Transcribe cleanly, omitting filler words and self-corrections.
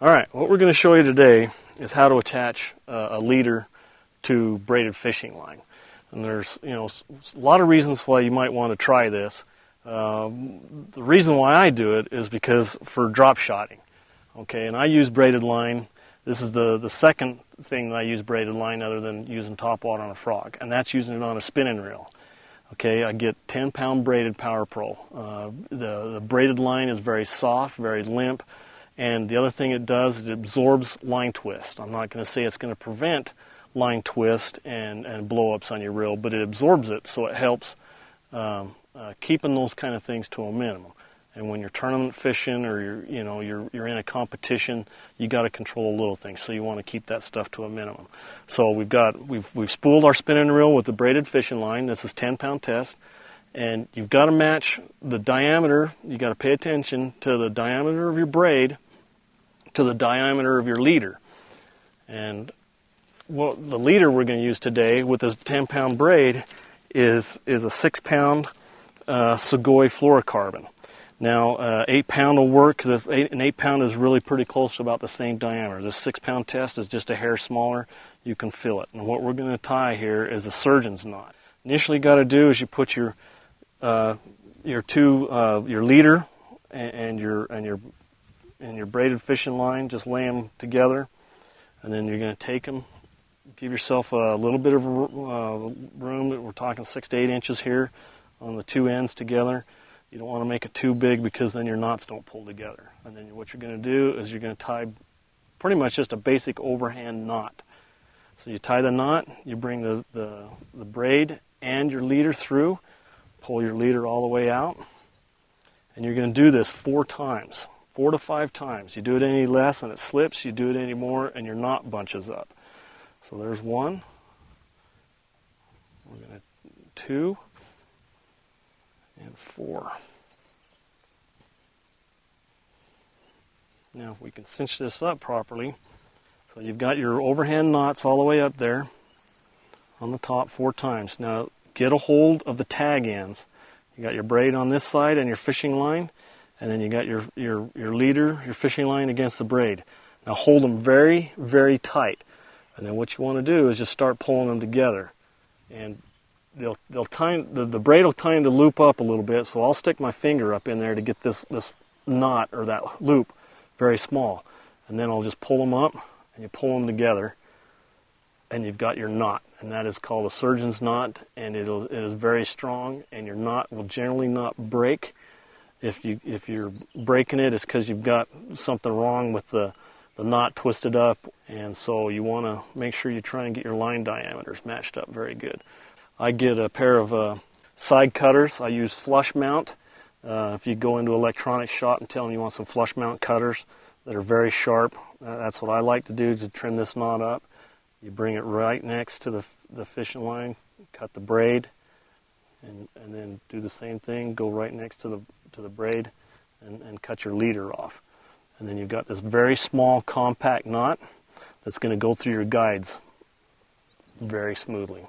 All right, what we're going to show you today is how to attach a leader to braided fishing line. And there's, a lot of reasons why you might want to try this. The reason why I do it is because for drop shotting. Okay, and I use braided line. This is the second thing that I use braided line other than using top water on a frog, and that's using it on a spinning reel. Okay, I get 10-pound braided Power Pro. The braided line is very soft, very limp. And the other thing it does is it absorbs line twist. I'm not going to say it's going to prevent line twist and blow-ups on your reel, but it absorbs it, so it helps keeping those kind of things to a minimum. And when you're tournament fishing or you're in a competition, you got to control a little things, so you want to keep that stuff to a minimum. So we've spooled our spinning reel with the braided fishing line. This is 10-pound test. And you've got to match the diameter. You got to pay attention to the diameter of your braid to the diameter of your leader. And the leader we're going to use today with this 10-pound braid is a 6-pound Sugoi fluorocarbon. Now, 8-pound will work because an 8-pound is really pretty close to about the same diameter. This 6-pound test is just a hair smaller. You can feel it. And what we're going to tie here is a surgeon's knot. Initially, you got to do is you put your leader and your braided fishing line, just lay them together, and then you're going to take them, give yourself a little bit of room. We're talking 6 to 8 inches here on the two ends together. You don't want to make it too big because then your knots don't pull together. And then what you're going to do is you're going to tie pretty much just a basic overhand knot. So you tie the knot, you bring the braid and your leader through, pull your leader all the way out, and you're going to do this 4 times, 4 to 5 times. You do it any less and it slips, you do it any more and your knot bunches up. So there's 1, we're going to 2, and 4. Now if we can cinch this up properly, so you've got your overhand knots all the way up there on the top 4 times. Now get a hold of the tag ends. You got your braid on this side and your fishing line, and then you got your leader, your fishing line against the braid. Now hold them very, very tight. And then what you want to do is just start pulling them together. And the braid will tend to loop up a little bit, so I'll stick my finger up in there to get this knot or that loop very small. And then I'll just pull them up and you pull them together and you've got your knot. And that is called a surgeon's knot, and it is very strong, and your knot will generally not break. If you're breaking it, it's because you've got something wrong with the knot twisted up, and so you want to make sure you try and get your line diameters matched up very good. I get a pair of side cutters. I use flush mount. If you go into electronic shop and tell them you want some flush mount cutters that are very sharp, that's what I like to do to trim this knot up. You bring it right next to the fishing line, cut the braid, and then do the same thing. Go right next to the braid and cut your leader off. And then you've got this very small, compact knot that's going to go through your guides very smoothly.